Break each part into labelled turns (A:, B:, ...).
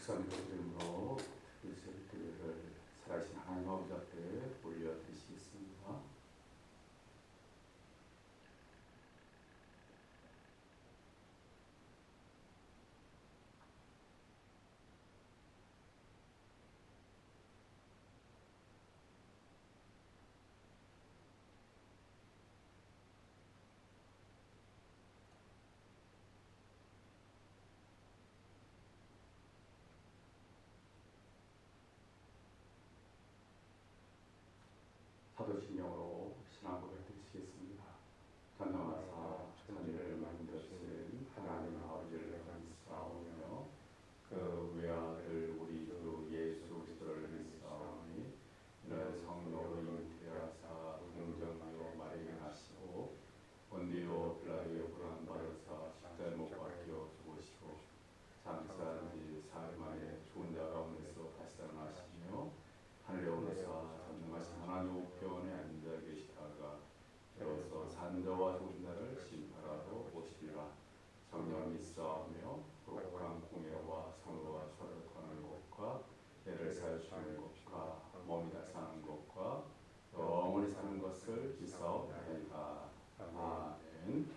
A: 목사님의 이름으로 예배를 살아계신 하나님 아버지 앞에 올려드리시겠습니다. 사도신경으로 신앙 고백 드리시겠습니다. 전능하사 천지를 만드신 하나님 아버지를 감사하며 그 외아들 우리 주 예수 그리스도를 믿사오니 이는 성령으로 잉태하사 동정하여 마리아에게 나시고 본디오 빌라도의 고난 받으사 십자가에 못 박혀 죽으시고 장사한 지 사흘 만에 죽은 자 가운데서 다시 살아나시며 하늘에 오르사 전능하신 하나님 우편에 앉아 계시다가 비로소 산자와 죽은 자를 심판하러 오시리라. 성령 믿사오며 거룩한 공예와 성도와 서로 통하는 것과 애를 사주는 것과 몸이 다 사는 것과 영원히 사는 것을 믿사옵나이다. 아멘.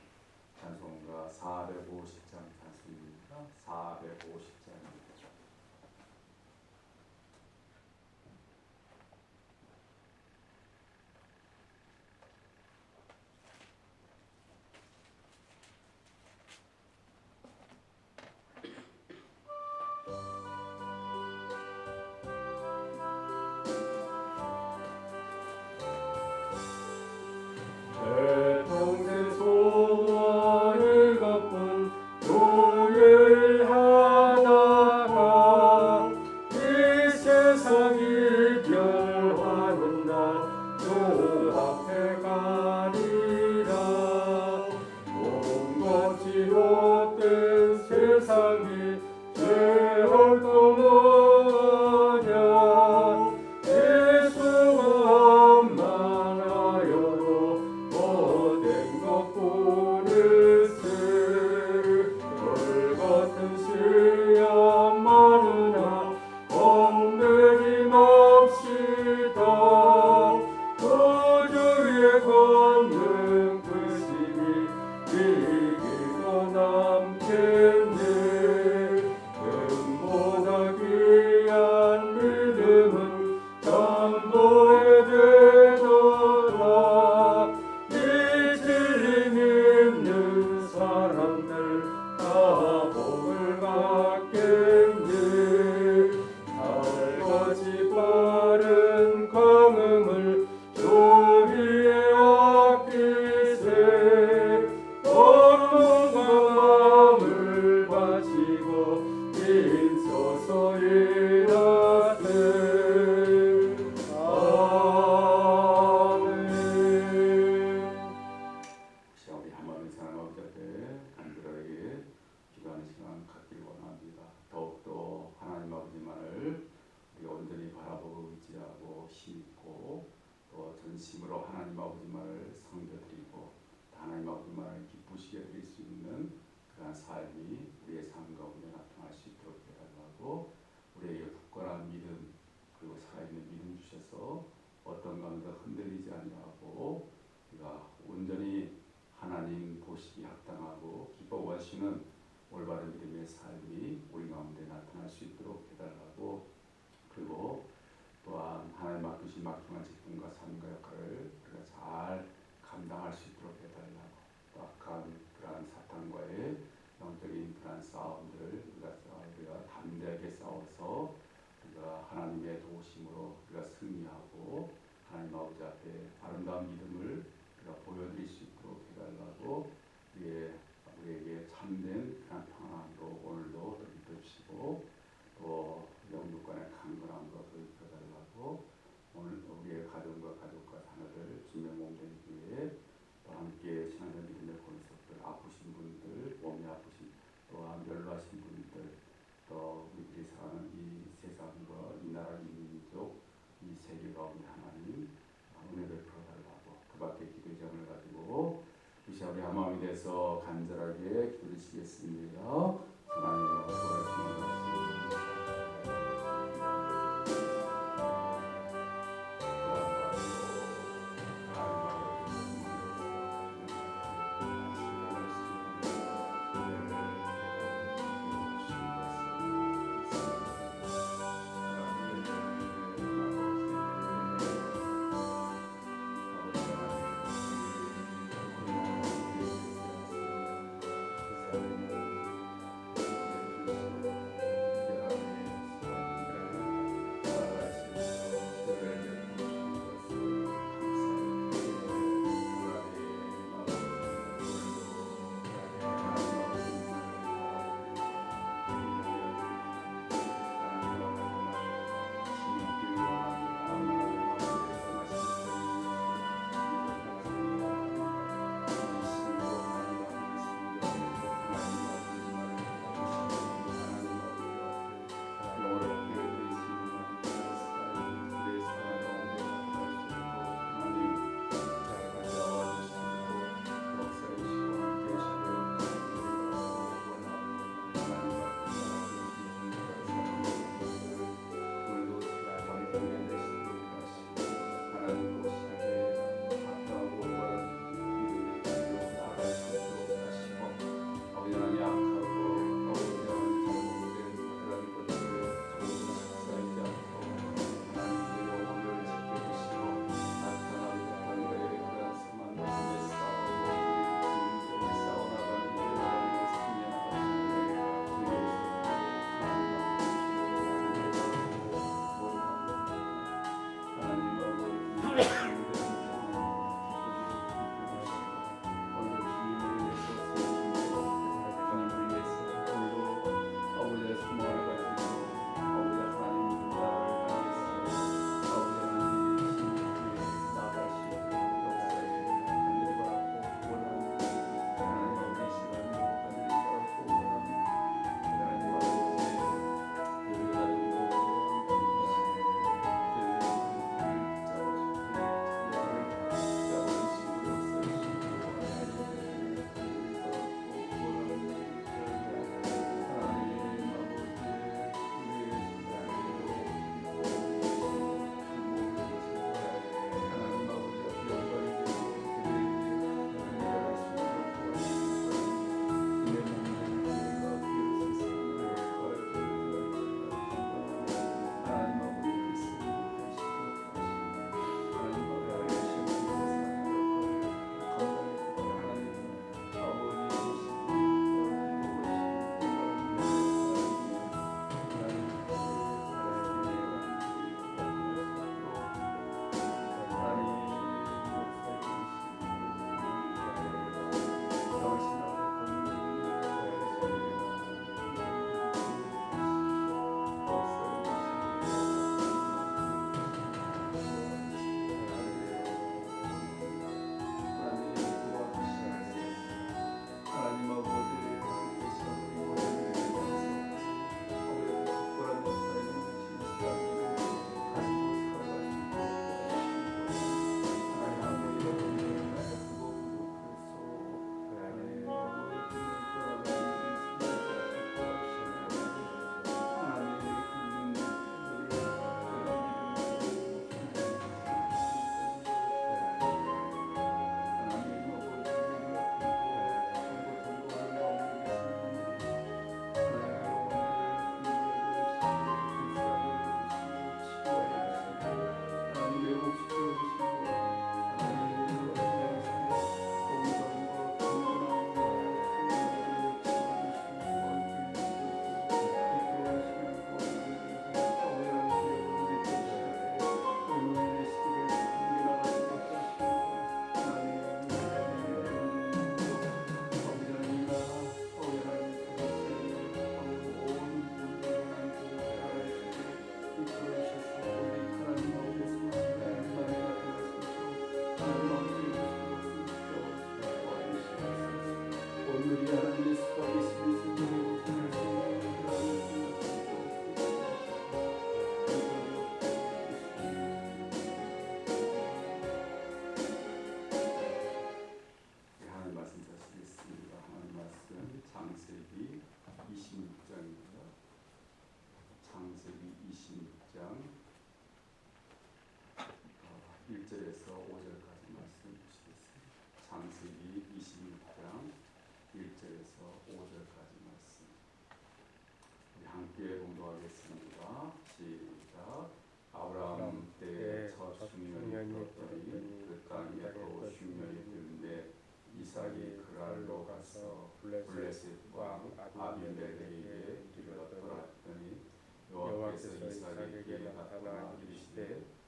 A: 찬송가 450장 찬송입니다. 450장입니다. 진심으로 하나님 아버지만을 섬겨드리고 하나님 아버지만을 기쁘시게 드릴 수 있는 그러한 삶이 우리의 삶 가운데 나타날 수 있도록 해달라고 우리에게 굳건한 믿음 그리고 살아있는 믿음 주셔서 어떤 가운데 흔들리지 아니하고 우리가 온전히 하나님 보시기 합당하고 기뻐하시는 올바른 믿음의 삶이 우리 가운데 나타날 수 있도록 해달라고 그리고 또한 하나님 맡기신 막중한 직분과 삶과 역할을 우리가 잘 감당할 수 있도록 해달라고 또 악한 그러한 사탄과의 영적인 그러한 싸움들을 우리가 담대하게 싸워서 우리가 하나님의 도우심으로 우리가 승리하고 하나님 아버지 앞에 아름다운 믿음을 우리가 보여드릴 수 있도록 해달라고 우리에게 참된 그런 평안으로 오늘도 입혀주시고 또 영육간의 강건함으로 입혀달라고 오늘 우리의 가정과 자녀들 주님의 몸된 교회에 또 함께 신앙의 믿음의 권속들 아프신 분들 몸이 아프신 또한 멸로하신 분들 또 우리들이 사는 이 세상과 이 나라 이 민족 이 세계 가운데 하나님 은혜 베풀어 달라고 그 밖에 기도의 정을 가지고 우리 마음이 돼서 간절하게 기도드리시겠습니다. 하나님 아버지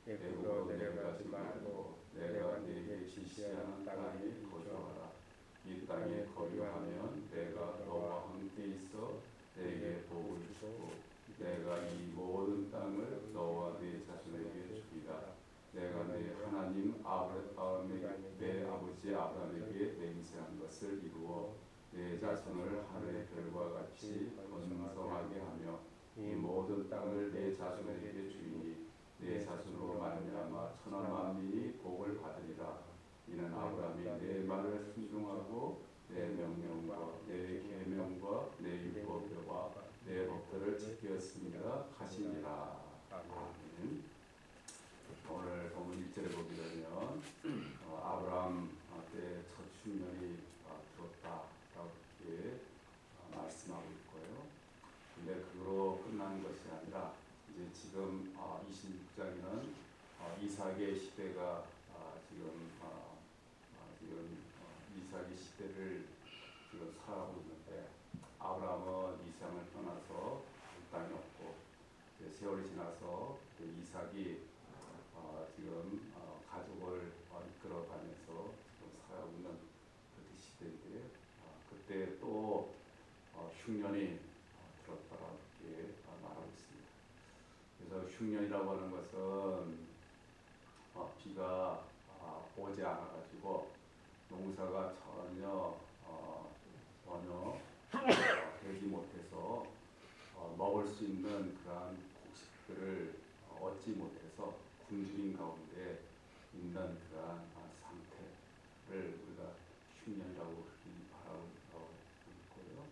A: 애굽으로 내려가지 말고 내가 네게 지시하는 땅에 거주하라. 이 땅에 거주하면 내가 너와 함께 있어 네게 복을 주고 내가 이 모든 땅을 너와 네 자손에게 주리라. 내가 네 하나님 내 아버지 아브라함에게 맹세한 것을 이루어 내 자손을 하늘의 별과 같이 번성하게 하며 이 모든 땅을 내 자손에게 주이니 내 자손으로 말미암아 천하 만민이 복을 받으리라. 이는 아브라함이 내 말을 순종하고 내 명령과 내 계명과 내 율법과 내 법도를 지켰습니다 하시니라. 아멘. 오늘 본문 1절에 보게 되면 아브라함 때 첫 흉년이 들었다라고 이렇게 말씀하고 있고요. 근데 그로 끝나는 것이 아니라 이제 지금 26장에는 이삭의 시대가 지금 이삭의 시대를 지금 살아가고 있는데 아브라함은 이삭을 떠나서 땅이 없고 세월이 지나서 이삭이 지금 가족을 이끌어가면서 지금 살아가고 있는 그 시대인데 그때 또 흉년이 들었다라고 이렇게 말하고 있습니다. 그래서 흉년이라고 하는 것은 비가 오지 않아가지고 농사가 전혀 되지 못해서 먹을 수 있는 그러한 곡식들을 얻지 못해서 굶주린 가운데 있는 그러한 상태를 우리가 흉년이라고 말하고 있고요.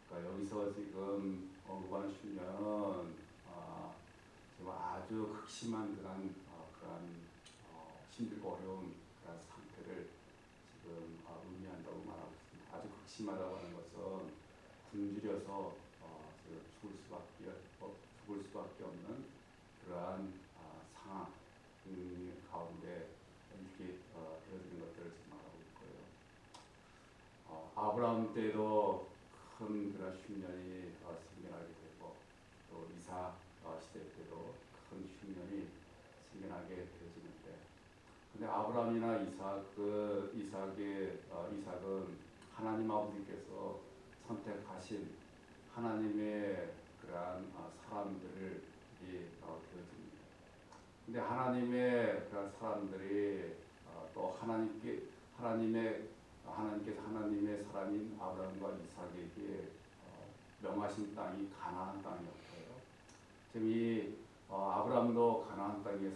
A: 그러니까 여기서 지금 언급한 흉년은 지금 아주 극심한 그러한 힘들고 어려운 그런 상태를 지금 의미한다고 말하고 있습니다. 아주 극심하다고 하는 것은 굶주려서 죽을 수밖에 없는 그러한 상황 가운데 이렇게 되어지는 것들을 지금 말하고 있고요. 아브라함 때도 큰 그런 흉년이 생겨나게 되고 또 이삭 시대 때도 큰 흉년이 생겨나게 되어지는데 근데 아브라함이나 이삭은 하나님 아버지께서 선택하신 하나님의 그러한 사람들을 되어집니다. 근데 하나님의 그런 사람들이 또 하나님께서 하나님의 사람인 아브라함과 이삭에게 명하신 땅이 가나안 땅이었어요. 지금 이 아브라함도 가나안 땅에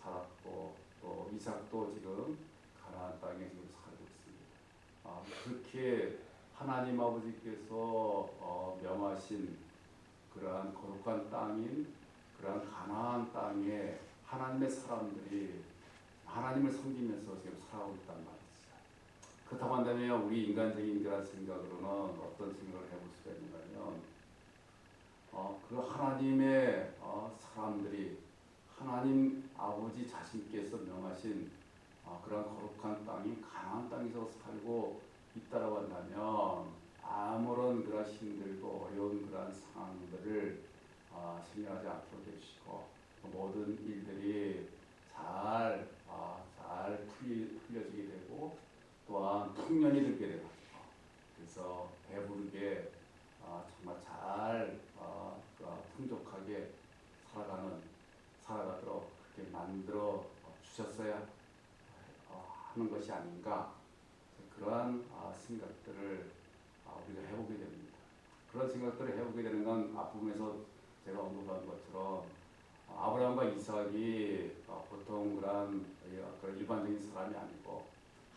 A: 살았고 또 이삭도 지금 가나안 땅에 지금 살고 있습니다. 그렇게 하나님 아버지께서 명하신 그러한 거룩한 땅인 그러한 가나안 땅에 하나님의 사람들이 하나님을 섬기면서 지금 살아오고 있단 말이죠. 그렇다고 한다면 우리 인간적인 그런 생각으로는 어떤 생각을 해볼 수가 있는가면 그 하나님의 사람들이 하나님 아버지 자신께서 명하신 그런 거룩한 땅이 가나안 땅에서 살고 있다라고 한다면 아무런 그런 힘들고 어려운 그런 상황들을 생겨나지 않도록 해주시고 모든 일들이 잘 풀려지게 되고 또한 풍년이 들게 되고 그래서 배부르게 정말 잘 풍족하게 살아가도록 그렇게 만들어 주셨어야 하는 것이 아닌가 그러한 생각들을 우리가 해보게 됩니다. 그런 생각들을 해보게 되는 건 앞부분에서 제가 언급한 것처럼 아브라함과 이삭이 보통 그런 일반적인 사람이 아니고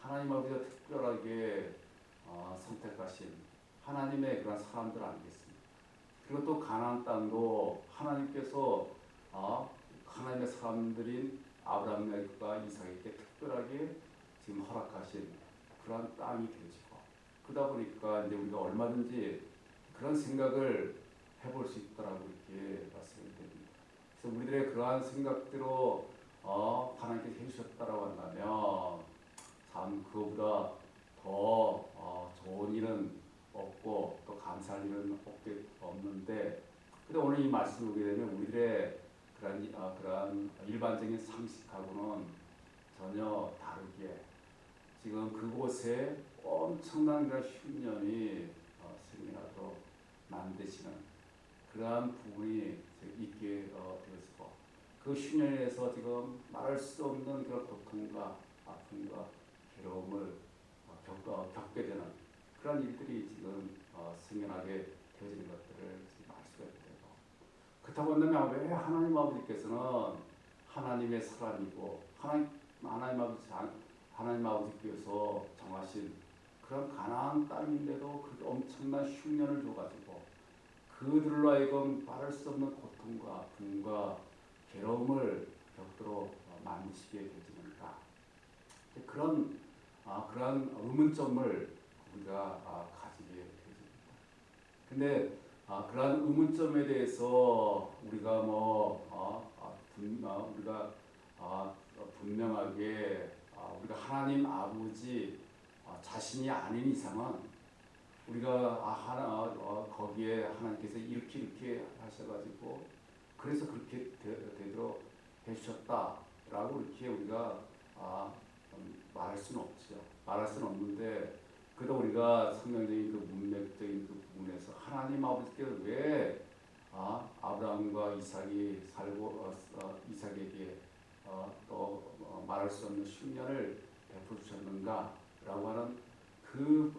A: 하나님 아버지가 특별하게 선택하신 하나님의 그런 사람들 아니겠습니까? 그리고 또 가나안 땅도 하나님께서 하나님의 사람들인 아브라함과 이삭에게 특별하게 지금 허락하신 그런 땅이 되어지고 그러다 보니까 이제 우리가 얼마든지 그런 생각을 해볼 수 있다라고 이렇게 말씀이 됩니다. 그래서 우리들의 그러한 생각대로 하나님께서 해주셨다라고 한다면 참 그거보다 더 좋은 일은 없고 또 감사할 일은 없는데 근데 오늘 이 말씀을 보게 되면 우리들의 그러한 일반적인 상식하고는 전혀 다르게 지금 그곳에 엄청난 그런 흉년이 생겨나도록 만드시는 그러한 부분이 있게 되었고 그 흉년에서 지금 말할 수 없는 그런 고통과 아픔과 괴로움을 겪게 되는 그런 일들이 지금 생겨나게 되어지는 것들을 지금 알 수가 있고 그렇다고 한다면 왜 하나님 아버지께서는 하나님의 사람이고 하나님 아버지께서 정하신 그런 가나안 땅인데도 그렇게 엄청난 흉년을 줘가지고 그들로 하여금 말할 수 없는 고통과 아픔과 괴로움을 겪도록 만드시게 되지는가 그런 의문점을 우리가 가지게 되집니다. 근데 그러한 의문점에 대해서 우리가 우리가 분명하게 우리가 하나님 아버지 자신이 아닌 이상은 우리가 거기에 하나님께서 이렇게 하셔가지고 그래서 그렇게 되도록 해주셨다라고 이렇게 우리가 말할 수는 없죠. 말할 수는 없는데 그래도 우리가 성경적인 그 문맥적인 그 부분에서 하나님 아버지께서 왜 아브라함과 이삭이 살고 이삭에게 또 말할 수 없는 흉년을 베풀어 주셨는가라고 하는 그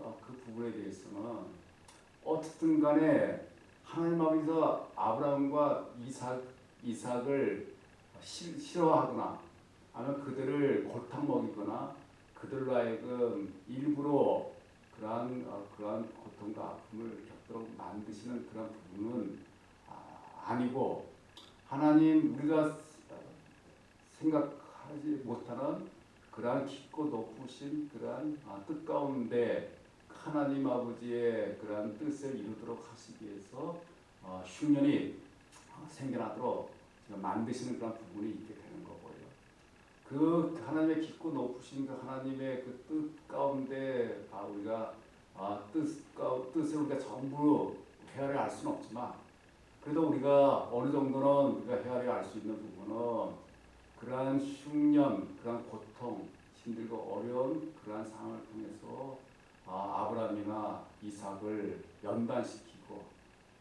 A: 부분에 대해서는 어쨌든 간에 하나님 아버지가 아브라함과 이삭을 싫어하거나 아니면 그들을 골탕 먹이거나 그들로 하여금 일부러 그러한 고통과 아픔을 겪도록 만드시는 그런 부분은 아니고 하나님 우리가 생각하지 못하는 그러한 깊고 높으신 그러한 뜻 가운데 하나님 아버지의 그러한 뜻을 이루도록 하시기 위해서 흉년이 생겨나도록 만드시는 그런 부분이 있게 되는 거고요. 그 하나님의 깊고 높으신 그 하나님의 그 뜻 가운데 우리가 뜻을 우리가 전부 헤아려 알 수는 없지만 그래도 우리가 어느 정도는 우리가 헤아려 알 수 있는 부분은 그러한 흉년, 그러한 고통, 힘들고 어려운 그러한 상황을 통해서 아브라함이나 이삭을 연단시키고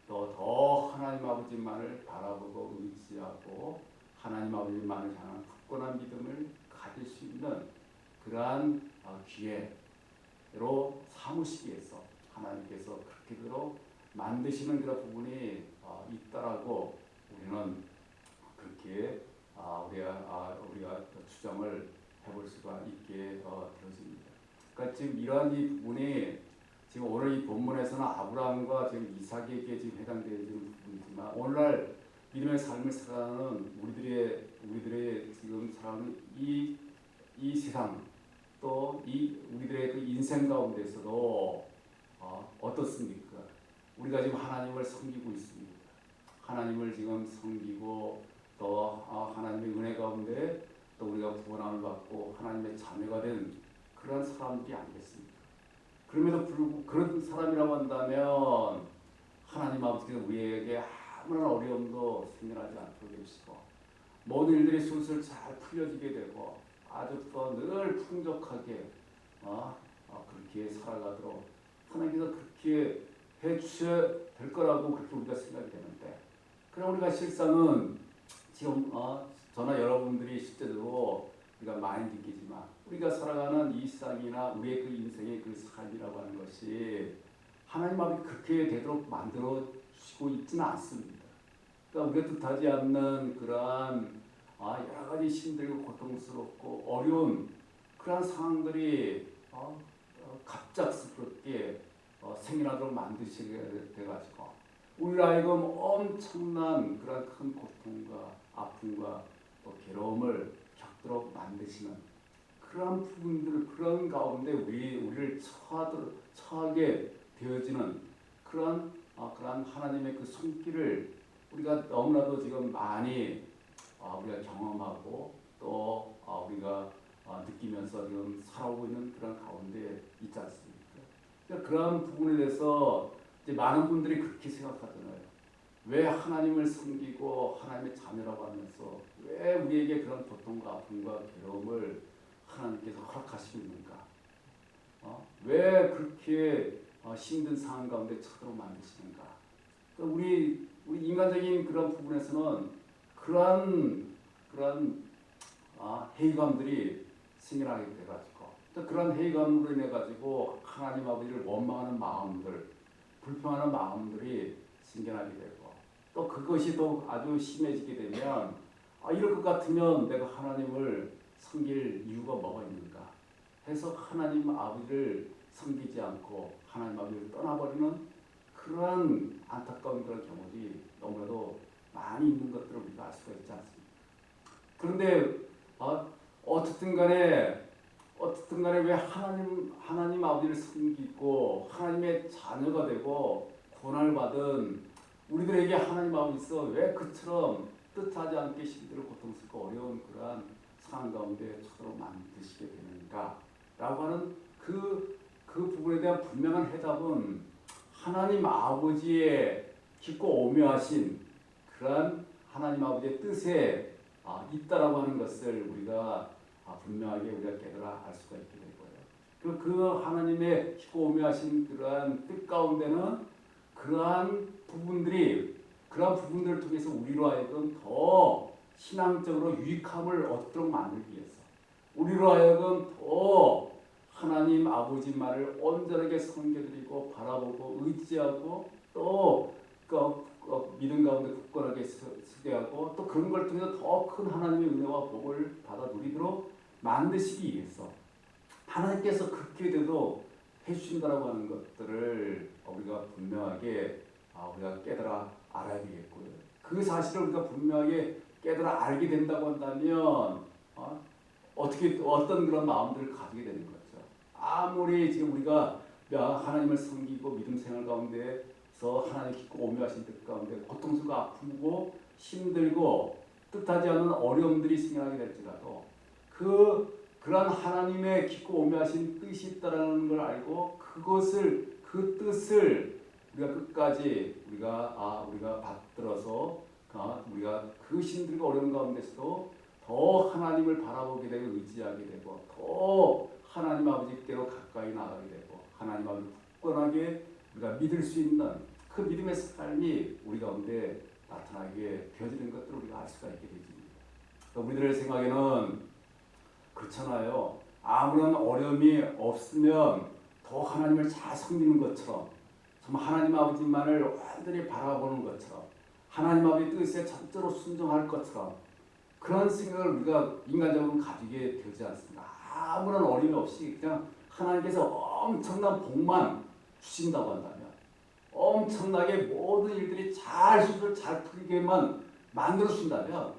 A: 또 더 하나님 아버지만을 바라보고 의지하고 하나님 아버지만을 향한 굳건한 믿음을 가질 수 있는 그러한 기회로 삼으시기 위해서 하나님께서 그렇게대로 만드시는 그런 부분이 있다라고 우리는 그렇게 우리가 추정을 해볼 수가 있게 되어집니다. 그러니까 지금 이러한 이 부분이 지금 오늘 이 본문에서는 아브라함과 지금 이삭에게 지금 해당되는 부분이지만 오늘날 믿음의 삶을 살아가는 우리들의 지금 살아가는 이 세상 또 우리들의 그 인생 가운데서도 어떻습니까? 우리가 지금 하나님을 섬기고 있습니다. 하나님을 지금 섬기고 또 하나님의 은혜 가운데 또 우리가 구원함을 받고 하나님의 자녀가 된 그런 사람들이 아니겠습니까? 그럼에도 불구하고 그런 사람이라고 한다면 하나님 아버지께서 우리에게 아무런 어려움도 생겨나지 않도록 해주시고 모든 일들이 술술 잘 풀려지게 되고 아주 또 늘 풍족하게 그렇게 살아가도록 하나님께서 그렇게 해주셔야 될 거라고 그렇게 우리가 생각이 되는데 그럼 우리가 실상은 지금 저나 여러분들이 실제로 우리가 많이 느끼지만 우리가 살아가는 이 세상이나 우리의 그 인생의 그 삶이라고 하는 것이 하나님 아버지 그렇게 되도록 만들어 주시고 있지는 않습니다. 그러니까 우리가 뜻하지 않는 그러한 여러 가지 힘들고 고통스럽고 어려운 그러한 상황들이 갑작스럽게 생겨나도록 만드시게 돼가지고 우리로 하여금 엄청난 그런 큰 고통과 아픔과 또 괴로움을 겪도록 만드시는 그런 부분들 그런 가운데 우리를 처하게 되어지는 그런 하나님의 그 손길을 우리가 너무나도 지금 많이 우리가 경험하고 또 우리가 느끼면서 지금 살아오고 있는 그런 가운데 있지 않습니까? 그러니까 그런 부분에 대해서 이제 많은 분들이 그렇게 생각하잖아요. 왜 하나님을 섬기고 하나님의 자녀라고 하면서 왜 우리에게 그런 고통과 아픔과 괴로움을 하나님께서 허락하시고 있는가? 왜 그렇게 힘든 상황 가운데 처도록 만드시는가? 우리 인간적인 그런 부분에서는 그러한 회의감들이 생겨나게 돼가지고 또 그런 회의감으로 인해 가지고 하나님 아버지를 원망하는 마음들, 불평하는 마음들이 생겨나게 되고 또 그것이 또 아주 심해지게 되면 이럴 것 같으면 내가 하나님을 섬길 이유가 뭐가 있는가 해서 하나님 아버지를 섬기지 않고 하나님 아버지를 떠나버리는 그러한 안타까운 그런 경우들이 너무나도 많이 있는 것들을 우리가 알 수가 있지 않습니까? 그런데 어떻든 간에 왜 하나님 아버지를 섬기고 하나님의 자녀가 되고 고난을 받은 우리들에게 하나님 아버지께서 왜 그처럼 뜻하지 않게 힘들고 고통스럽고 어려운 그러한 상황 가운데 처도록 만드시게 되는가 라고 하는 그 부분에 대한 분명한 해답은 하나님 아버지의 깊고 오묘하신 그러한 하나님 아버지의 뜻에 있다라고 하는 것을 우리가 분명하게 우리가 깨달아 알 수가 있게 되고요. 그 하나님의 깊고 오묘하신 그러한 뜻 가운데는 그러한 부분들을 통해서 우리로 하여금 더 신앙적으로 유익함을 얻도록 만들기 위해서 우리로 하여금 더 하나님 아버지 말을 온전하게 섬겨드리고 바라보고 의지하고 또 믿음 가운데 굳건하게 서게 하고 또 그런 걸 통해서 더 큰 하나님의 은혜와 복을 받아 누리도록 만드시기 위해서 하나님께서 그렇게 돼도 해주신다라고 하는 것들을 우리가 분명하게 우리가 깨달아 알아야 되겠고요. 그 사실을 우리가 분명하게 깨달아 알게 된다고 한다면 어떤 그런 마음들을 가지게 되는 거죠. 아무리 지금 우리가 하나님을 섬기고 믿음 생활 가운데서 하나님 깊고 오묘하신 뜻 가운데 고통스럽고 아프고 힘들고 뜻하지 않은 어려움들이 생겨나게 될지라도 그런 하나님의 깊고 오묘하신 뜻이 있다라는 걸 알고 그 뜻을 우리가 끝까지 우리가 받들어서 우리가 그 힘들고 어려운 가운데서도 더 하나님을 바라보게 되고 의지하게 되고 더 하나님 아버지께로 가까이 나가게 되고 하나님 아버지 굳건하게 우리가 믿을 수 있는 그 믿음의 삶이 우리 가운데 나타나게 되어지는 것들을 우리가 알 수가 있게 되지. 우리들의 생각에는 그렇잖아요. 아무런 어려움이 없으면 더 하나님을 잘 섬기는 것처럼 정말 하나님 아버지만을 완전히 바라보는 것처럼 하나님 아버지 뜻에 전적으로 순종할 것처럼 그런 생각을 우리가 인간적으로 가지게 되지 않습니다. 아무런 어려움이 없이 그냥 하나님께서 엄청난 복만 주신다고 한다면 엄청나게 모든 일들이 잘 풀리게만 만들어 준다면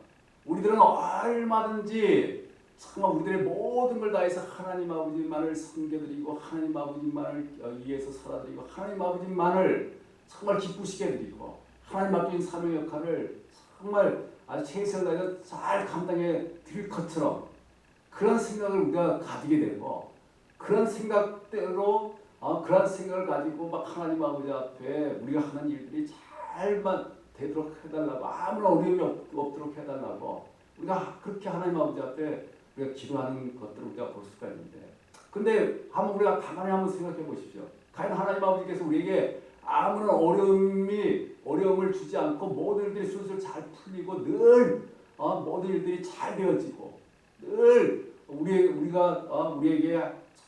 A: 우리들은 얼마든지 정말 우리들의 모든 걸 다해서 하나님 아버지만을 섬겨드리고 하나님 아버지만을 위해서 살아드리고 하나님 아버지만을 정말 기쁘시게 드리고 하나님 맡긴 사명 역할을 정말 아주 최선을 다해서 잘 감당해 드릴 것처럼 그런 생각을 우리가 가지게 되고 그런 생각대로 그런 생각을 가지고 막 하나님 아버지 앞에 우리가 하는 일들이 잘만 되도록 해달라고 아무런 어려움이 없도록 해달라고 우리가 그렇게 하나님 아버지 앞에 우리가 기도하는 것들을 우리가 볼 수가 있는데 근데 한번 우리가 가만히 한번 생각해 보십시오. 과연 하나님 아버지께서 우리에게 아무런 어려움을 주지 않고 모든 일들이 술술 잘 풀리고 늘 모든 일들이 잘 되어지고 늘 우리에게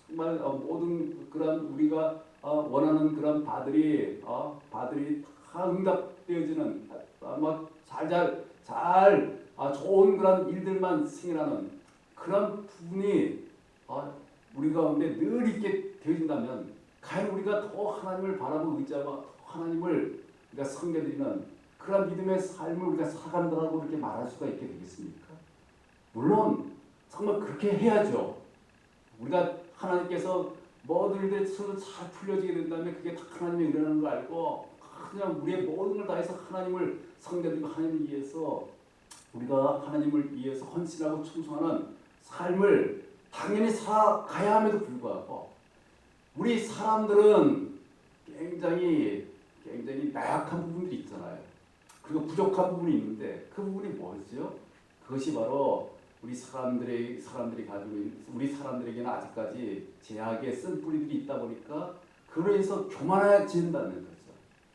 A: 정말 모든 그런 우리가 원하는 그런 바들이 다 응답되어지는 좋은 그런 일들만 생겨나는 그런 부분이 우리 가운데 늘 있게 되어진다면 과연 우리가 더 하나님을 바라보고 의지하고 하나님을 우리가 섬겨드리는 그런 믿음의 삶을 우리가 살아간다고 그렇게 말할 수가 있게 되겠습니까? 물론 정말 그렇게 해야죠. 우리가 하나님께서 모든 일들이 서로 잘 풀려지게 된다면 그게 다 하나님의 은혜라는 걸 알고 그냥 우리의 모든 걸 다해서 하나님을 섬겨드리고 하나님을 위해서 우리가 하나님을 위해서 헌신하고 충성하는 삶을 당연히 살아가야 함에도 불구하고 우리 사람들은 굉장히 나약한 부분들이 있잖아요. 그리고 부족한 부분이 있는데 그 부분이 뭐죠? 그것이 바로 사람들이 가지고 있는, 우리 사람들에게는 아직까지 제약의 쓴 뿌리들이 있다 보니까 그로 인해서 교만해진다는 거죠.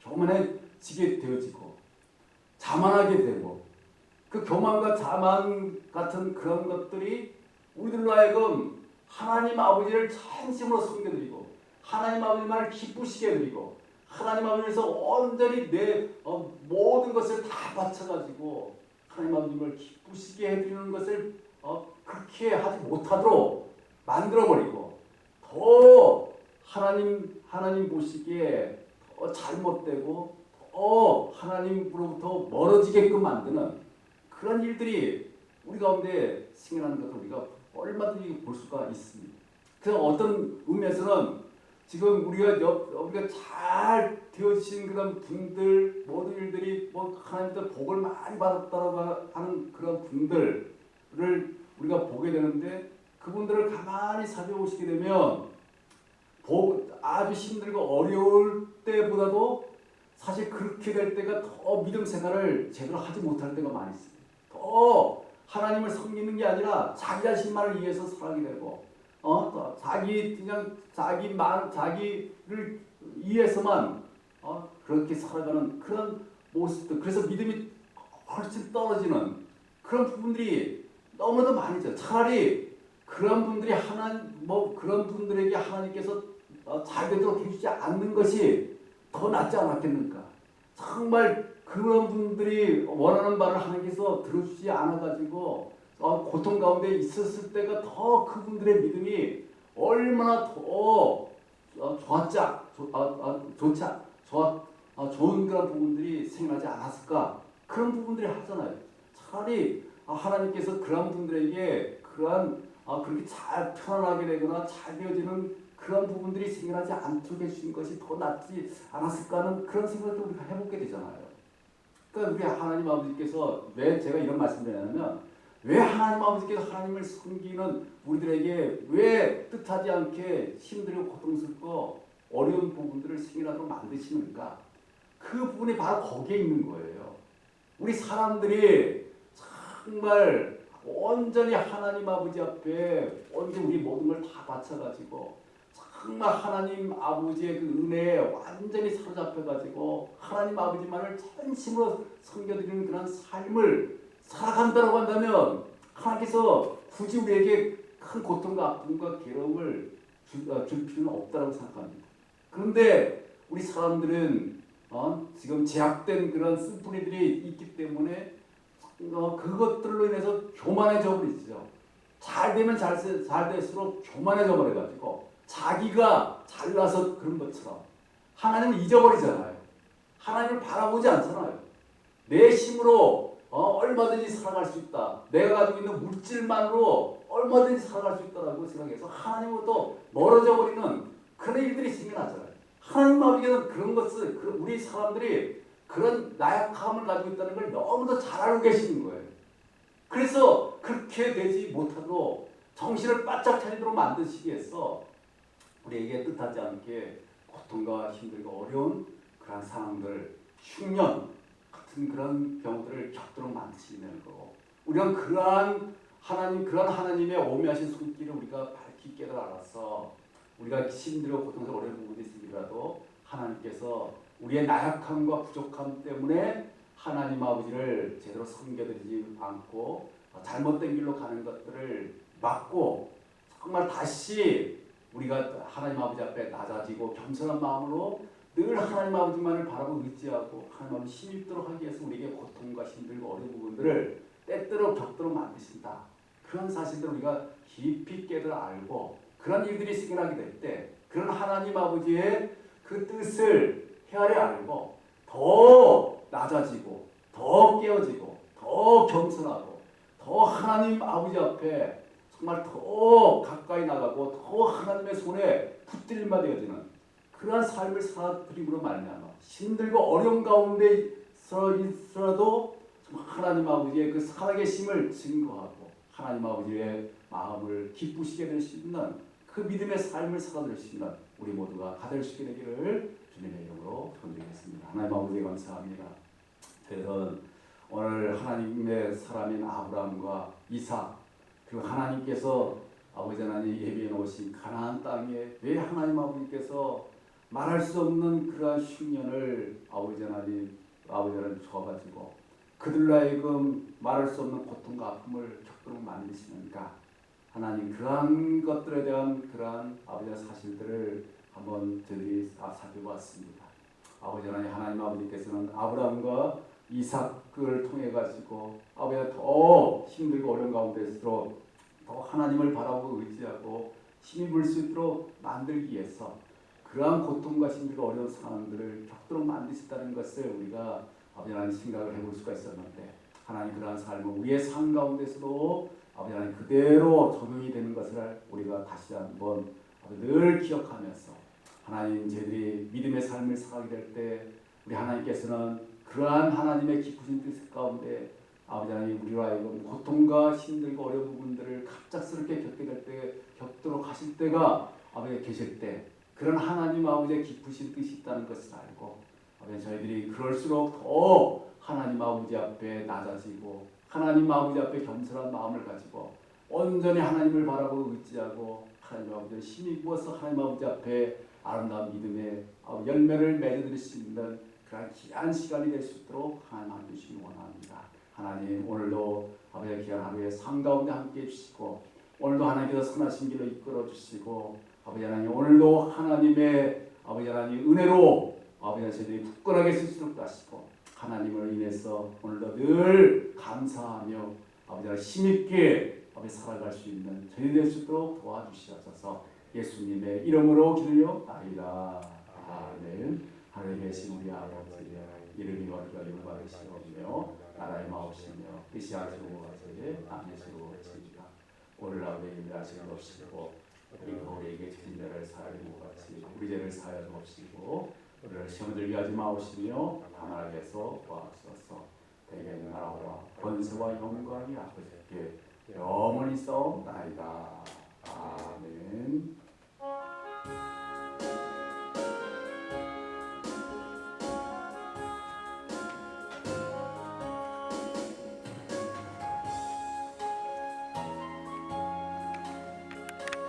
A: 교만해지게 되어지고 자만하게 되고 그 교만과 자만 같은 그런 것들이 우리들로 하여금 하나님 아버지를 전심으로 섬겨드리고 하나님 아버지만을 기쁘시게 해드리고 하나님 아버지에서 온전히 내 모든 것을 다 바쳐가지고 하나님 아버님을 기쁘시게 해드리는 것을 그렇게 하지 못하도록 만들어버리고 더 하나님 보시기에 더 잘못되고 더 하나님으로부터 멀어지게끔 만드는 그런 일들이 우리 가운데 생겨나는 것을 우리가 얼마든지 볼 수가 있습니다. 그래서 어떤 의미에서는 지금 우리가 잘 되어지신 그런 분들 모든 일들이 하나님께 복을 많이 받았다고 하는 그런 분들을 우리가 보게 되는데 그분들을 가만히 살펴보시게 되면 아주 힘들고 어려울 때보다도 사실 그렇게 될 때가 더 믿음 생활을 제대로 하지 못할 때가 많이 있습니다. 더 하나님을 섬기는 게 아니라 자기 자신만을 위해서 살아가게 되고 또 자기를 위해서만 그렇게 살아가는 그런 모습들, 그래서 믿음이 훨씬 떨어지는 그런 부분들이 너무나도 많이죠. 차라리 그런 분들이 그런 분들에게 하나님께서 잘 되도록 해주지 않는 것이 더 낫지 않았겠는가. 정말 그런 분들이 원하는 바를 하나님께서 들어주지 않아가지고 고통 가운데 있었을 때가 더 그분들의 믿음이 얼마나 더 좋은 그런 부분들이 생겨나지 않았을까. 그런 부분들이 하잖아요. 차라리 하나님께서 그런 분들에게 그렇게 잘 편안하게 되거나 잘 되어지는 그런 부분들이 생겨나지 않도록 해주신 것이 더 낫지 않았을까 하는 그런 생각도 우리가 해보게 되잖아요. 그러니까 우리 하나님 아버지께서 왜 제가 이런 말씀을 드리냐면 왜 하나님 아버지께서 하나님을 섬기는 우리들에게 왜 뜻하지 않게 힘들고 고통스럽고 어려운 부분들을 생겨나도록 만드시는가. 그 부분이 바로 거기에 있는 거예요. 우리 사람들이 정말 온전히 하나님 아버지 앞에 온전히 우리 모든 걸 다 바쳐가지고 정말 하나님 아버지의 그 은혜에 완전히 사로잡혀가지고 하나님 아버지만을 전심으로 섬겨드리는 그런 삶을 살아간다고 한다면 하나님께서 굳이 우리에게 큰 고통과 아픔과 괴로움을 줄 필요는 없다고 생각합니다. 그런데 우리 사람들은 지금 제약된 그런 쓴뿌리들이 있기 때문에 그것들로 인해서 교만해져 버리죠. 잘 되면 잘 될수록 교만해져 버려가지고 자기가 잘나서 그런 것처럼 하나님을 잊어버리잖아요. 하나님을 바라보지 않잖아요. 내 힘으로 얼마든지 살아갈 수 있다. 내가 가지고 있는 물질만으로 얼마든지 살아갈 수 있다라고 생각해서 하나님으로부터 멀어져 버리는 그런 일들이 생겨나잖아요. 하나님 아버지는 그런 것을 우리 사람들이 그런 나약함을 가지고 있다는 걸 너무도 잘 알고 계시는 거예요. 그래서 그렇게 되지 못하도록 정신을 바짝 차리도록 만드시기 위해서 우리에게 뜻하지 않게 고통과 힘들고 어려운 그런 상황들, 흉년 같은 그런 경우들을 겪도록 만드시는 거고, 우리는 그러한 하나님의 오묘하신 손길을 우리가 밝히 깨달아 알아서 우리가 힘들고 고통스러운 어려운 부분이 있으더라도 하나님께서 우리의 나약함과 부족함 때문에 하나님 아버지를 제대로 섬겨드리지 않고 잘못된 길로 가는 것들을 막고 정말 다시 우리가 하나님 아버지 앞에 낮아지고 겸손한 마음으로 늘 하나님 아버지만을 바라보고 의지하고 하나님 아버지 힘입도록 하기 위해서 우리에게 고통과 힘들고 어려운 부분들을 때때로 겪도록 만드신다. 그런 사실들을 우리가 깊이 깨달아 알고 그런 일들이 생겨나게 될 때 그런 하나님 아버지의 그 뜻을 헤아려 알고 더 낮아지고 더 깨어지고 더 겸손하고 더 하나님 아버지 앞에 정말 더 가까이 나가고 더 하나님의 손에 붙들림바 되어지는 그러한 삶을 살아드림으로 말미암아 힘들고 어려운 가운데 있어라도 하나님 아버지의 그 살아계심을 증거하고 하나님 아버지의 마음을 기쁘시게 될 수 있는 그 믿음의 삶을 살아낼 수 있는 우리 모두가 다 될 수 있게 되기를 주님의 이름으로 축원드리겠습니다. 하나님 아버지 감사합니다. 그래서 오늘 하나님의 사람인 아브라함과 이삭 그리고 하나님께서 아버지 하나님 예비해 놓으신 가나안 땅에 왜 하나님 아버지께서 말할 수 없는 그러한 흉년을 아버지 하나님 줘가지고 그들로 하여금 말할 수 없는 고통과 아픔을 겪도록 만드시는가. 하나님 그러한 것들에 대한 그러한 아버지의 사실들을 한번 저희들이 살펴봤습니다. 아버지 하나님 아버지께서는 아브라함과 이삭을 통해 가지고 아버지가 더 힘들고 어려운 가운데서도 더 하나님을 바라보고 의지하고 힘입을 수 있도록 만들기 위해서 그러한 고통과 힘들고 어려운 상황들을 겪도록 만드셨다는 것을 우리가 아버지 하나님 생각을 해볼 수가 있었는데 하나님 그러한 삶을 우리의 삶 가운데서도 아버지 하나님 그대로 적용이 되는 것을 우리가 다시 한번 늘 기억하면서 하나님 저희들이 믿음의 삶을 살아가게 될 때 우리 하나님께서는 그러한 하나님의 기쁘신 뜻 가운데 아버지 하나님 우리로 하여금 고통과 힘들고 어려운 부분들을 갑작스럽게 겪게 될 때 겪도록 하실 때가 아버지 계실 때 그런 하나님 아버지의 기쁘신 뜻이 있다는 것을 알고 아버지 저희들이 그럴수록 더 하나님 아버지 앞에 낮아지고 하나님 아버지 앞에 겸손한 마음을 가지고 온전히 하나님을 바라보고 의지하고 하나님 아버지를 힘입어서 하나님 아버지 앞에 아름다운 믿음의 열매를 맺어드릴 수 있는 그런 귀한 시간이 될 수 있도록 하나님 함께 주시기 원합니다. 하나님 오늘도 아버지의 귀한 하루에 삶 가운데 함께 해주시고 오늘도 하나님께서 선하신 길로 이끌어 주시고 아버지 하나님 오늘도 하나님의 아버지 하나님 은혜로 아버지 하나님 저희들이 굳건하게 쓸 수 있도록 하시고 하나님을 인해서 오늘도 늘 감사하며 아버지 하나님 힘있게 아버지 살아갈 수 있는 저희 될 수 있도록 도와주시옵소서. 예수님의 이름으로 기도하옵나이다. 아멘. 하늘에 계신 우리 아버지 이름이 거룩하게 받으시오며 나라의 마옵시며 뜻이 아시고 가세에 아니시고 지이다. 오늘 아버지 일을 하시고 없이고 우리가 우리에게 지은 죄를 사하는 것 같이 우리 죄를 사하여 주옵시고 우리를 시험에 들게 하지 마옵시며 다만 악에서 구하옵소서. 대개 나라와 권세와 영광이 아버지께 영원히 싸움나이다.